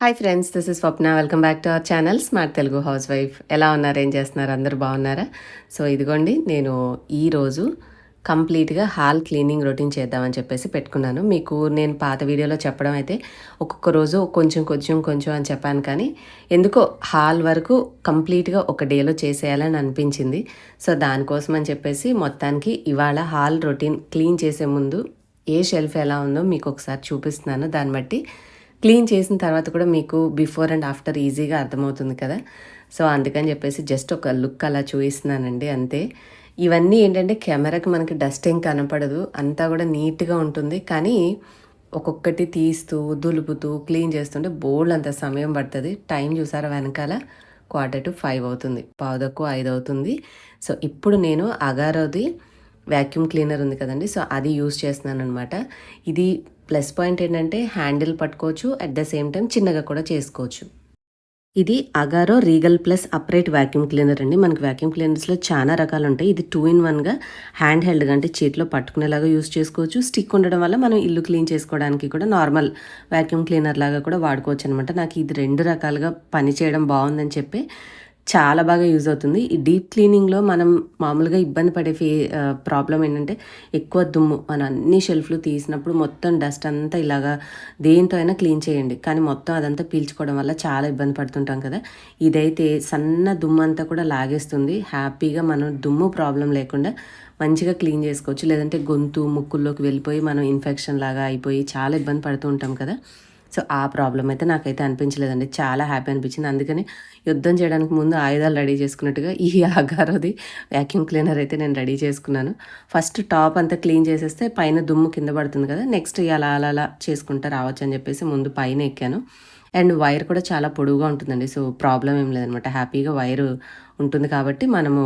Hi friends, this is Swapna. Welcome back to our channel smart Telugu house wife. ఎలా ఉన్నారు, ఏం చేస్తున్నారు, అందరూ బాగున్నారా? సో ఇదిగోండి, నేను ఈరోజు కంప్లీట్గా హాల్ క్లీనింగ్ రొటీన్ చేద్దామని చెప్పేసి పెట్టుకున్నాను. మీకు నేను పాత వీడియోలో చెప్పడం అయితే ఒక్కొక్క రోజు కొంచెం కొంచెం కొంచెం అని చెప్పాను, కానీ ఎందుకో హాల్ వరకు కంప్లీట్గా ఒక డేలో చేసేయాలని అనిపించింది. సో దానికోసం అని చెప్పేసి మొత్తానికి ఇవాళ హాల్ రొటీన్ క్లీన్ చేసే ముందు ఏ షెల్ఫ్ ఎలా ఉందో మీకు ఒకసారి చూపిస్తున్నాను. దాన్ని బట్టి క్లీన్ చేసిన తర్వాత కూడా మీకు బిఫోర్ అండ్ ఆఫ్టర్ ఈజీగా అర్థమవుతుంది కదా. సో అందుకని చెప్పేసి జస్ట్ ఒక లుక్ అలా చూపిస్తున్నానండి, అంతే. ఇవన్నీ ఏంటంటే కెమెరాకి మనకి డస్ట్ ఏం కనపడదు, అంతా కూడా నీట్గా ఉంటుంది. కానీ ఒక్కొక్కటి తీస్తూ దులుపుతూ క్లీన్ చేస్తుంటే బోల్డ్ అంత సమయం పడుతుంది. టైం చూసారా, వెనకాల 4:45 అవుతుంది, 4:45 అవుతుంది. సో ఇప్పుడు నేను అగారోది వ్యాక్యూమ్ క్లీనర్ ఉంది కదండి, సో అది యూస్ చేస్తున్నాను అనమాట. ఇది ప్లస్ పాయింట్ ఏంటంటే హ్యాండిల్ పట్టుకోవచ్చు, అట్ ద సేమ్ టైం చిన్నగా కూడా చేసుకోవచ్చు. ఇది Agaro Regal plus upright vacuum cleaner అండి. మనకి వ్యాక్యూమ్ క్లీనర్స్లో చాలా రకాలు ఉంటాయి. ఇది 2-in-1గా హ్యాండ్ హెల్డ్గా అంటే చేతిలో పట్టుకునేలాగా యూస్ చేసుకోవచ్చు. స్టిక్ ఉండడం వల్ల మనం ఇల్లు క్లీన్ చేసుకోవడానికి కూడా నార్మల్ వ్యాక్యూమ్ క్లీనర్ లాగా కూడా వాడుకోవచ్చు అనమాట. నాకు ఇది 2 రకాలుగా పనిచేయడం బాగుందని చెప్పి చాలా బాగా యూజ్ అవుతుంది. ఈ డీప్ క్లీనింగ్లో మనం మామూలుగా ఇబ్బంది పడే ప్రాబ్లం ఏంటంటే ఎక్కువ దుమ్ము. మన అన్ని షెల్ఫ్లు తీసినప్పుడు మొత్తం డస్ట్ అంతా ఇలాగా దేంతో అయినా క్లీన్ చేయండి, కానీ మొత్తం అదంతా పీల్చుకోవడం వల్ల చాలా ఇబ్బంది పడుతుంటాం కదా. ఇదైతే సన్న దుమ్ము అంతా కూడా లాగేస్తుంది. హ్యాపీగా మనం దుమ్ము ప్రాబ్లం లేకుండా మంచిగా క్లీన్ చేసుకోవచ్చు. లేదంటే గొంతు ముక్కుల్లోకి వెళ్ళిపోయి మనం ఇన్ఫెక్షన్ లాగా అయిపోయి చాలా ఇబ్బంది పడుతూ ఉంటాం కదా. సో ఆ ప్రాబ్లం అయితే నాకైతే అనిపించలేదండి, చాలా హ్యాపీ అనిపించింది. అందుకని యుద్ధం చేయడానికి ముందు ఆయుధాలు రెడీ చేసుకున్నట్టుగా ఈ అగారోది వ్యాక్యూమ్ క్లీనర్ అయితే నేను రెడీ చేసుకున్నాను. ఫస్ట్ టాప్ అంతా క్లీన్ చేసేస్తే పైన దుమ్ము కింద పడుతుంది కదా, నెక్స్ట్ అలా అలా అలా చేసుకుంటూ రావచ్చు అని చెప్పేసి ముందు పైన ఎక్కాను. అండ్ వైర్ కూడా చాలా పొడవుగా ఉంటుందండి, సో ప్రాబ్లం ఏం లేదనమాట. హ్యాపీగా వైర్ ఉంటుంది కాబట్టి మనము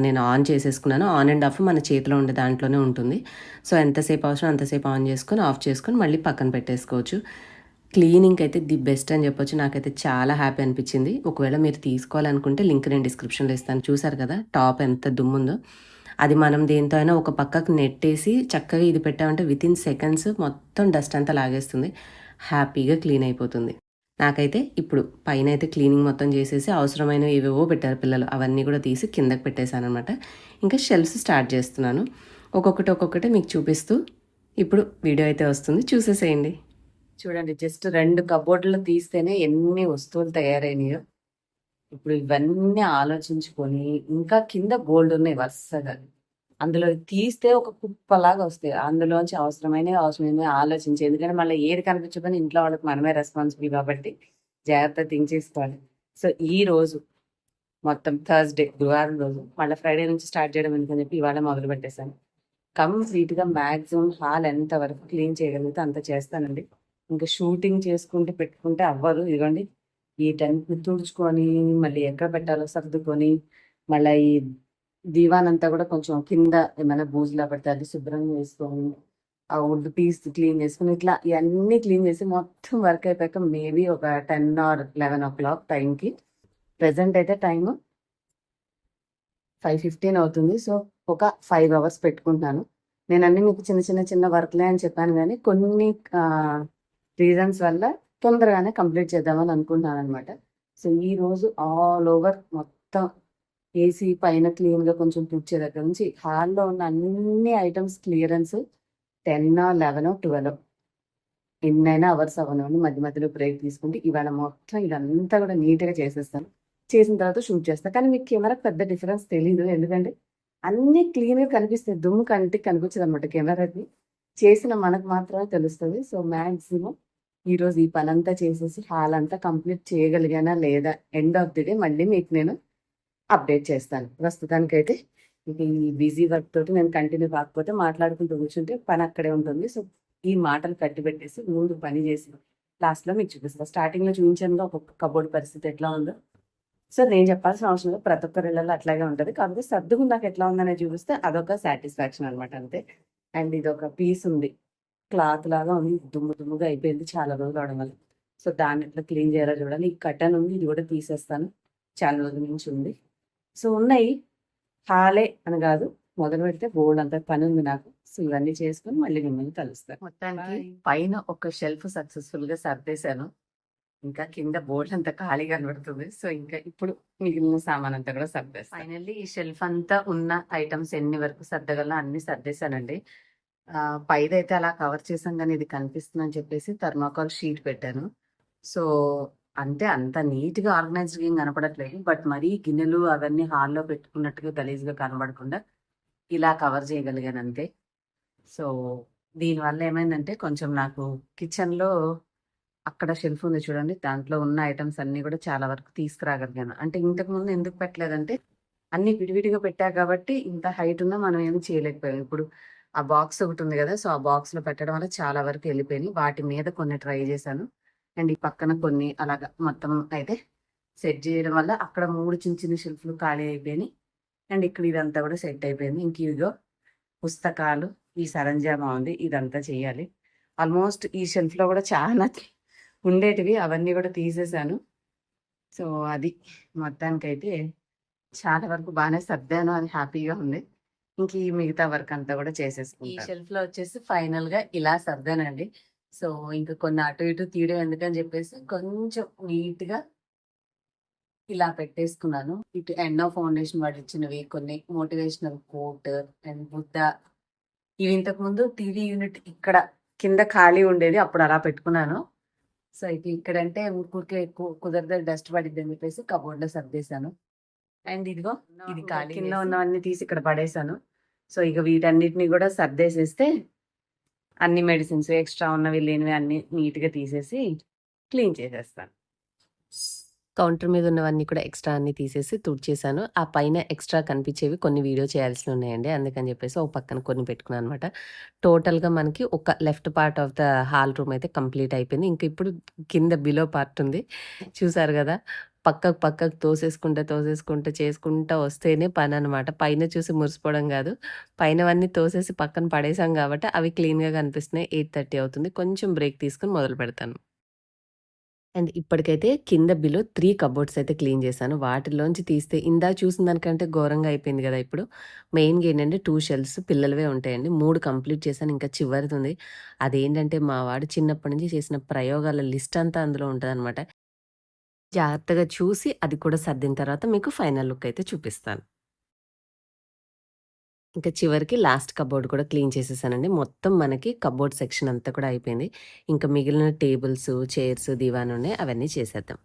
నేను ఆన్ చేసేసుకున్నాను. ఆన్ అండ్ ఆఫ్ మన చేతిలో ఉండే దాంట్లోనే ఉంటుంది. సో ఎంతసేపు అవసరం అంతసేపు ఆన్ చేసుకొని ఆఫ్ చేసుకొని మళ్ళీ పక్కన పెట్టేసుకోవచ్చు. క్లీనింగ్కి అయితే ది బెస్ట్ అని చెప్పొచ్చు. నాకైతే చాలా హ్యాపీ అనిపించింది. ఒకవేళ మీరు తీసుకోవాలనుకుంటే లింక్ నేను డిస్క్రిప్షన్లో ఇస్తాను. చూసారు కదా టాప్ ఎంత దుమ్ముందో. అది మనం దేంతో అయినా ఒక పక్కకు నెట్టేసి చక్కగా ఇది పెట్టామంటే వితిన్ సెకండ్స్ మొత్తం డస్ట్ అంతా లాగేస్తుంది, హ్యాపీగా క్లీన్ అయిపోతుంది. నాకైతే ఇప్పుడు పైన అయితే క్లీనింగ్ మొత్తం చేసేసి అవసరమైనవి ఏవేవో పెట్టారు పిల్లలు, అవన్నీ కూడా తీసి కిందకి పెట్టేశాను అనమాట. ఇంకా షెల్ఫ్స్ స్టార్ట్ చేస్తున్నాను. ఒక్కొక్కటి మీకు చూపిస్తూ ఇప్పుడు వీడియో అయితే వస్తుంది, చూసేసేయండి. చూడండి, జస్ట్ 2 కబోర్డులు తీస్తేనే ఎన్ని వస్తువులు తయారైనాయో. ఇప్పుడు ఇవన్నీ ఆలోచించుకొని ఇంకా కింద బోల్డ్ ఉన్నాయి వరుసగా. అందులో తీస్తే ఒక కుప్పలాగా వస్తాయి. అందులోంచి అవసరమైనవి ఆలోచించి, ఎందుకంటే మళ్ళీ ఏది కనిపించకపోయినా ఇంట్లో వాళ్ళకి మనమే రెస్పాన్సిబుల్ కాబట్టి జాగ్రత్త థింక్ చేసుకోవాలి. సో ఈ రోజు మొత్తం థర్స్డే, గురువారం రోజు మళ్ళీ ఫ్రైడే నుంచి స్టార్ట్ చేయడం ఎందుకని చెప్పి ఇవాళ మొదలు పెట్టేశాను. కంప్లీట్గా మ్యాక్సిమం హాల్ ఎంత వరకు క్లీన్ చేయగలిగితే అంత చేస్తానండి. ఇంకా షూటింగ్ చేసుకుంటే పెట్టుకుంటే అవ్వదు. ఇదిగోండి, ఈ టెంట్ తుడుచుకొని మళ్ళీ ఎక్కడ పెట్టాలో సర్దుకొని మళ్ళీ ఈ దీవాన్ అంతా కూడా కొంచెం కింద ఏమైనా బూజులా పడితే అది శుభ్రం చేసుకొని ఆ వుడ్ పీస్ క్లీన్ చేసుకుని ఇట్లా ఇవన్నీ క్లీన్ చేసి మొత్తం వర్క్ అయిపోయాక మేబీ ఒక 10 or 11 o'clock టైంకి. ప్రెసెంట్ అయితే టైము 5:15 అవుతుంది. సో ఒక 5 hours పెట్టుకుంటున్నాను. నేను అన్ని మీకు చిన్న వర్క్లే అని చెప్పాను, కానీ కొన్ని రీజన్స్ వల్ల తొందరగానే కంప్లీట్ చేద్దామని అనుకుంటున్నాను అనమాట. సో ఈ రోజు ఆల్ ఓవర్ మొత్తం ఏసీ పైన క్లీన్గా కొంచెం తుడిచే దగ్గర నుంచి హాల్లో ఉన్న అన్ని ఐటమ్స్ క్లియరెన్స్ 10 or 11 or 12 ఎన్నైనా అవర్స్ అవ్వనివ్వండి, మధ్య మధ్యలో బ్రేక్ తీసుకుంటే ఇవాళ మొత్తం ఇదంతా కూడా నీట్గా చేసేస్తాను. చేసిన తర్వాత షూట్ చేస్తాను. కానీ మీకు కెమెరాకి పెద్ద డిఫరెన్స్ తెలీదు, ఎందుకంటే అన్నీ క్లీన్గా కనిపిస్తాయి, దుమ్ము కంటికి కనిపించదు అనమాట. కెమెరాకి చేసిన మనకు మాత్రమే తెలుస్తుంది. సో మ్యాక్సిమం ఈరోజు ఈ పని అంతా చేసేసి హాల్ అంతా కంప్లీట్ చేయగలిగానా లేదా ఎండ్ ఆఫ్ ది డే మళ్ళీ మీకు నేను అప్డేట్ చేస్తాను. ప్రస్తుతానికైతే ఇక ఈ బిజీ వర్క్ తోటి నేను కంటిన్యూ కాకపోతే మాట్లాడుకుంటూ కూర్చుంటే పని అక్కడే ఉంటుంది. సో ఈ మాటలు కట్టి పెట్టేసి ముందు పని చేసి లాస్ట్లో మీకు చూపిస్తాను. స్టార్టింగ్లో చూపించాను ఒక్కొక్క కబోర్డ్ పరిస్థితి ఎట్లా ఉందో. సో నేను చెప్పాల్సిన అవసరం లేదు, ప్రతి ఒక్కరి ఇళ్ళలో అట్లాగే ఉంటుంది. కాకపోతే సర్దుకున్నాక ఎట్లా ఉందనే చూపిస్తే అదొక సాటిస్ఫాక్షన్ అనమాట, అంతే. అండ్ ఇది ఒక పీస్ ఉంది, క్లాత్ లాగా ఉంది, దుమ్ముగా అయిపోయింది చాలా రోజులు అవడం వల్ల. సో దాన్ని ఎట్లా క్లీన్ చేయాలో చూడాలి. ఈ కటన్ ఉంది, ఇది కూడా తీసేస్తాను, చాలా రోజుల నుంచి ఉంది. సో ఉన్నాయి, హాలే అని కాదు, మొదలు పెడితే బోల్డ్ అంత పని ఉంది నాకు. సో ఇవన్నీ చేసుకొని మళ్ళీ మిమ్మల్ని కలుస్తాను. మొత్తానికి పైన ఒక షెల్ఫ్ సక్సెస్ఫుల్ గా సర్దేశాను. ఇంకా కింద బోర్డు అంతా ఖాళీ కనబడుతుంది. సో ఇంకా ఇప్పుడు మిగిలిన సామాన్ అంతా కూడా సర్దేస్తాను. ఫైనల్లీ ఈ షెల్ఫ్ అంతా ఉన్న ఐటమ్స్ ఎన్ని వరకు సర్దగలనో అన్ని సర్దేశానండి. పైదైతే అలా కవర్ చేసాం కానీ ఇది కనిపిస్తుందని చెప్పేసి థర్మాకోల్ షీట్ పెట్టాను. సో అంటే అంత నీట్గా ఆర్గనైజ్డ్గా ఏం కనపడట్లేదు. బట్ మరీ గిన్నెలు అవన్నీ హాల్లో పెట్టుకున్నట్టుగా గలీజ్గా కనబడకుండా ఇలా కవర్ చేయగలిగాను అంతే. సో దీనివల్ల ఏమైందంటే కొంచెం నాకు కిచెన్లో అక్కడ షెల్ఫ్ ఉంది చూడండి, దాంట్లో ఉన్న ఐటమ్స్ అన్నీ కూడా చాలా వరకు తీసుకురాగలిగాను. అంటే ఇంతకుముందు ఎందుకు పెట్టలేదంటే అన్ని విడివిడిగా పెట్టా కాబట్టి ఇంత హైట్ ఉన్నా మనం ఏమి చేయలేకపోయాం. ఇప్పుడు ఆ బాక్స్ ఒకటి ఉంది కదా, సో ఆ బాక్స్లో పెట్టడం వల్ల చాలా వరకు వెళ్ళిపోయినాయి. వాటి మీద కొన్ని ట్రై చేశాను అండ్ ఈ పక్కన కొన్ని అలాగా మొత్తం అయితే సెట్ చేయడం వల్ల అక్కడ 3 చిన్న చిన్న షెల్ఫ్లు ఖాళీ అయిపోయినాయి అండ్ ఇక్కడ ఇదంతా కూడా సెట్ అయిపోయింది. ఇంక ఇదిగో పుస్తకాలు, ఈ సరంజామా ఉంది, ఇదంతా చేయాలి. ఆల్మోస్ట్ ఈ షెల్ఫ్లో కూడా చాలా ఉండేటివి అవన్నీ కూడా తీసేసాను. సో అది మొత్తానికైతే చాలా వరకు బాగానే సర్దాను, అది హ్యాపీగా ఉంది. ఇంక ఈ మిగతా వర్క్ అంతా కూడా చేసేసుకుంటాను. ఈ షెల్ఫ్లో వచ్చేసి ఫైనల్గా ఇలా సర్దానండి. సో ఇంకా కొన్ని అటు ఇటు తీయడం ఎందుకని చెప్పేసి కొంచెం నీట్గా ఇలా పెట్టేసుకున్నాను. ఇటు ఎన్నో ఫౌండేషన్ వాడు ఇచ్చినవి, కొన్ని మోటివేషనల్ కోట్ అండ్ బుద్ధ, ఇవి ఇంతకుముందు టీవీ యూనిట్ ఇక్కడ కింద ఖాళీ ఉండేది, అప్పుడు అలా పెట్టుకున్నాను. సో ఇక ఇక్కడంటే ఊరికే ఎక్కువ కుదరదు, డస్ట్ పడిద్ది అని చెప్పేసి కబోర్డ్లో సర్దేశాను. అండ్ ఇదిగో ఇది ఖాళీ కింద ఉన్నవన్నీ తీసి ఇక్కడ పడేశాను. సో ఇక వీటన్నిటిని కూడా సర్దేసేస్తే అన్ని మెడిసిన్స్ ఎక్స్ట్రా ఉన్నవి లేనివి అన్ని నీట్గా తీసేసి క్లీన్ చేసేస్తాను. కౌంటర్ మీద ఉన్నవన్నీ కూడా ఎక్స్ట్రా అన్ని తీసేసి తుడిచేసాను. ఆ పైన ఎక్స్ట్రా కనిపించేవి కొన్ని వీడియో చేయాల్సి ఉన్నాయండి, అందుకని చెప్పేసి ఒక పక్కన కొన్ని పెట్టుకున్నాను అనమాట. టోటల్గా మనకి ఒక left part of the hall room అయితే కంప్లీట్ అయిపోయింది. ఇంక ఇప్పుడు కింద బిలో పార్ట్ ఉంది, చూసారు కదా. పక్కకు తోసేసుకుంటా చేసుకుంటా వస్తేనే పని అనమాట. పైన చూసి మురిసిపోవడం కాదు, పైనవన్నీ తోసేసి పక్కన పడేసాం కాబట్టి అవి క్లీన్గా కనిపిస్తున్నాయి. 8:30 అవుతుంది. కొంచెం బ్రేక్ తీసుకుని మొదలు పెడతాను. అండ్ ఇప్పటికైతే కింద బిలో 3 కబోర్డ్స్ అయితే క్లీన్ చేశాను. వాటిలోంచి తీస్తే ఇందాక చూసిన దానికంటే ఘోరంగా అయిపోయింది కదా. ఇప్పుడు మెయిన్గా ఏంటంటే 2 షెల్ఫ్స్ పిల్లలవే ఉంటాయండి. 3 కంప్లీట్ చేశాను, ఇంకా చివరిది ఉంది. అదేంటంటే మా వాడు చిన్నప్పటి నుంచి చేసిన ప్రయోగాల లిస్ట్ అంతా అందులో ఉంటుందన్నమాట. జాగ్రత్తగా చూసి అది కూడా సర్దిన తర్వాత మీకు ఫైనల్ లుక్ అయితే చూపిస్తాను. ఇంకా చివరికి లాస్ట్ కబోర్డ్ కూడా క్లీన్ చేసేసానండి. మొత్తం మనకి కబోర్డ్ సెక్షన్ అంతా కూడా అయిపోయింది. ఇంకా మిగిలిన టేబుల్స్, చైర్స్, దివాన్ ఉన్నాయి, అవన్నీ చేసేద్దాం.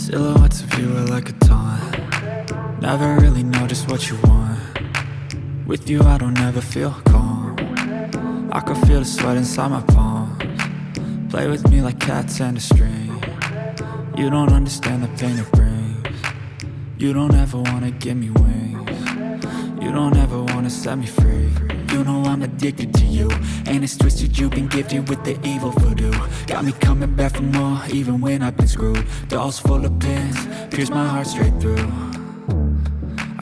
Silhouettes of you are like a taunt. Never really know just what you want. With you I don't ever feel calm. I can feel the sweat inside my palms. Play with me like cats and a string. You don't understand the pain it brings. You don't ever wanna give me wings. You don't ever wanna set me free. You know I'm addicted to you, and it's twisted, you've been gifted with the evil voodoo. Got me coming back for more, even when I've been screwed. Dolls full of pins, pierce my heart straight through.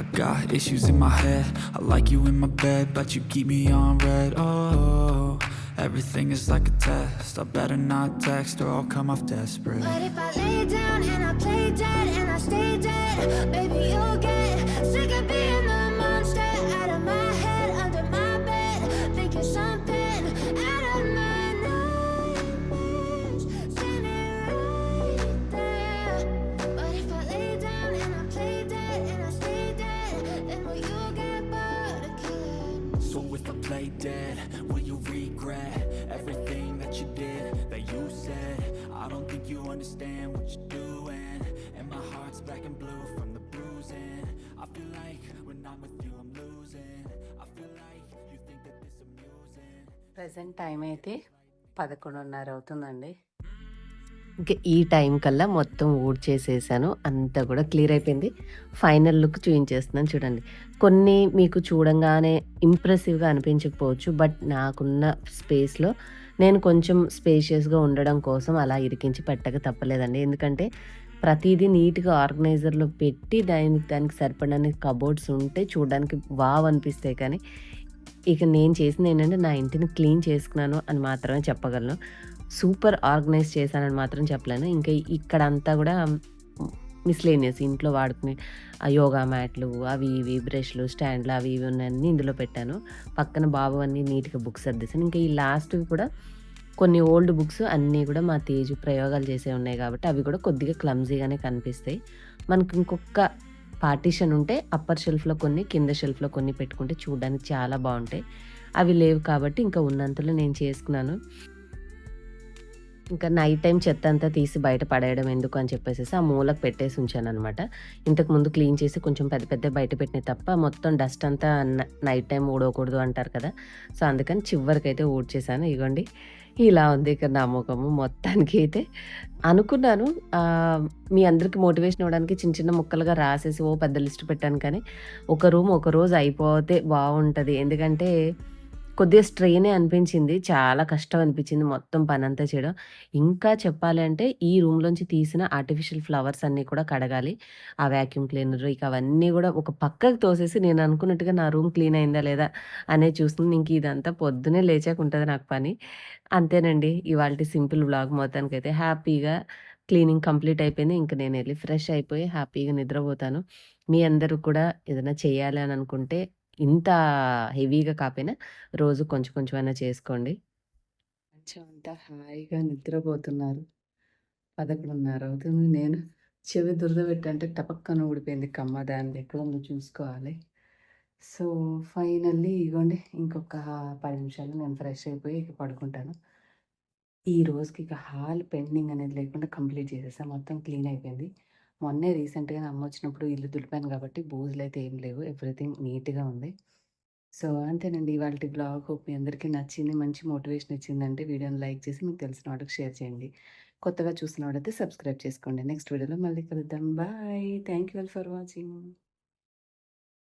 I got issues in my head, I like you in my bed, but you keep me on red. Oh, everything is like a test, I better not text or I'll come off desperate. But if I lay down and I play dead and I stay dead, baby you'll get sick of being the monster out of my head, under my bed, thinking something out of my nightmares, standing right there. But if I lay down and I play dead and I stay dead, then will you get bored of killing me? So if I play dead, will you regret everything that you did, that you said? I don't think you understand what you're doing, and my heart's black and blue from the bruising. I feel like when I'm with you I'm losing. I feel like you think that this amusing. Present time అయితే 11:30 అవుతుందండి. ఇంకా ఈ time కల్లా మొత్తం ఊడ్చేసేసాను, అంతా కూడా clear అయిపోయింది. Final look చూపించేస్తున్నాను చూడండి. కొన్ని మీకు చూడంగానే ఇంప్రెసివ్గా అనిపించకపోవచ్చు, బట్ నాకున్న స్పేస్లో నేను కొంచెం స్పేషియస్గా ఉండడం కోసం అలా ఇరికించి పెట్టక తప్పలేదండి. ఎందుకంటే ప్రతీదీ నీట్‌గా ఆర్గనైజర్‌లో పెట్టి దానికి సరిపడన్ని కబోర్డ్స్ ఉంటే చూడడానికి వావ్ అనిపిస్తాయి. కానీ ఇక నేను చేసిందేంటంటే నా ఇంటిని క్లీన్ చేసుకున్నాను అని మాత్రమే చెప్పగలను. సూపర్ ఆర్గనైజ్ చేశానని మాత్రం చెప్పలేను. ఇంకా ఇక్కడంతా గూడా మిస్‌లేనియస్ ఇంట్లో వాడుకునే యోగా మ్యాట్లు అవి ఇవి బ్రష్‌లు, స్టాండ్‌లు అవి ఇవి ఉన్నాయన్నీ ఇందులో పెట్టాను. పక్కన బాబువన్నీ నీట్‌గా బుక్స్ సర్దేశాను. ఇంకా ఈ లాస్ట్‌వి కూడా కొన్ని ఓల్డ్ బుక్స్ అన్నీ గూడా మా తేజు ప్రయోగాలు చేసేవి ఉన్నాయి గాబట్టి అవి గూడా కొద్దిగా క్లమ్జీగానే కనిపిస్తాయి. మనకి ఇంకొక పార్టిషన్ ఉంటే అప్పర్ షెల్ఫ్‌లో కొన్ని, కింద షెల్ఫ్‌లో కొన్ని పెట్టుకుంటే చూడడానికి చాలా బావుంటాయి. అవి లేవు కాబట్టి ఇంకా ఉన్నంతలో నేను చేసుకున్నాను. ఇంకా నైట్ టైమ్ చెత్తంతా తీసి బయట పడేయడం ఎందుకు అని చెప్పేసేసి ఆ మూలకు పెట్టేసి ఉంచాననమాట. ఇంతకుముందు క్లీన్ చేసి కొంచెం పెద్ద పెద్దవి బయట పెట్టినయి తప్ప మొత్తం డస్ట్ అంతా నైట్ టైమ్ ఊడవకూడదు అంటారు కదా! సో, అందుకని చివరికైతే ఊడ్చేశాను. ఇగోండి ఇలా ఉంది ఇక నా మొఖము మొత్తానికి అయితే. అనుకున్నాను మీ అందరికి మోటివేషన్ ఇవ్వడానికి చిన్న చిన్న ముక్కలుగా రాసేసి ఓ పెద్ద లిస్ట్ పెట్టాను కానీ, ఒక రూమ్ ఒకరోజు అయిపోతే బావుంటది. ఎందుకంటే కొద్దిగా స్ట్రెయినే అనిపించింది. చాలా కష్టం అనిపించింది మొత్తం పనంతా చేయడం. ఇంకా చెప్పాలి అంటే ఈ రూమ్‌లోంచి తీసిన ఆర్టిఫిషియల్ ఫ్లవర్స్ అన్నీ కూడా కడగాలి. ఆ వాక్యూమ్ క్లీనర్ ఇక అవన్నీ గూడా ఒక పక్కకు తోసేసి నేను అనుకున్నట్టుగా నా రూమ్ క్లీన్ అయిందా లేదా అనేది చూస్తుంది. ఇంక ఇదంతా పొద్దున్నే లేచాక ఉంటది నాకు పని. అంతేనండి ఇవాల్టి సింపుల్ వ్లాగ్ మొత్తానికైతే హ్యాపీగా క్లీనింగ్ కంప్లీట్ అయిపోయింది. ఇంక నేనెళ్ళి ఫ్రెష్ అయిపోయి హ్యాపీగా నిద్రపోతాను. మీ అందరూ కూడా ఏదైనా చేయాలి అని అనుకుంటే ఇంత హెవీగా కాపోయినా రోజు కొంచెం కొంచెమైనా చేసుకోండి. మంచమంతా హాయిగా నిద్రపోతున్నారు. 11:30 అవుతుంది. నేను చెవి దురద పెట్టంటే టపక్కన ఊడిపోయింది కమ్మ. దానిది ఎక్కడుందో చూసుకోవాలి. సో, ఫైనల్లీ ఇగోండి ఇంకొక 10 నిమిషాల్లో నేను ఫ్రెష్ అయిపోయి ఇక పడుకుంటాను. ఈ రోజుకి ఇక హాల్ పెండింగ్ అనేది లేకుండా కంప్లీట్ చేసేసా. మొత్తం క్లీన్ అయిపోయింది. మొన్నే రీసెంట్‌గానే అమ్మొచ్చినప్పుడు ఇల్లు దులిపాను కాబట్టి బూజులైతే ఏం లేవు. ఎవ్రీథింగ్ నీట్‌గా ఉంది. సో, అంతేనండి ఇవాల్టి వ్లాగ్. హోప్ మీ అందరికీ నచ్చింది. మంచి మోటివేషన్ ఇచ్చిందంటే వీడియోని లైక్ చేసి మీకు తెలిసిన వాళ్ళకి షేర్ చేయండి. కొత్తగా చూసిన వాళ్ళైతే సబ్స్క్రైబ్ చేసుకోండి. నెక్స్ట్ వీడియోలో మళ్ళీ కలుద్దాం. Bye. Thank you all for watching.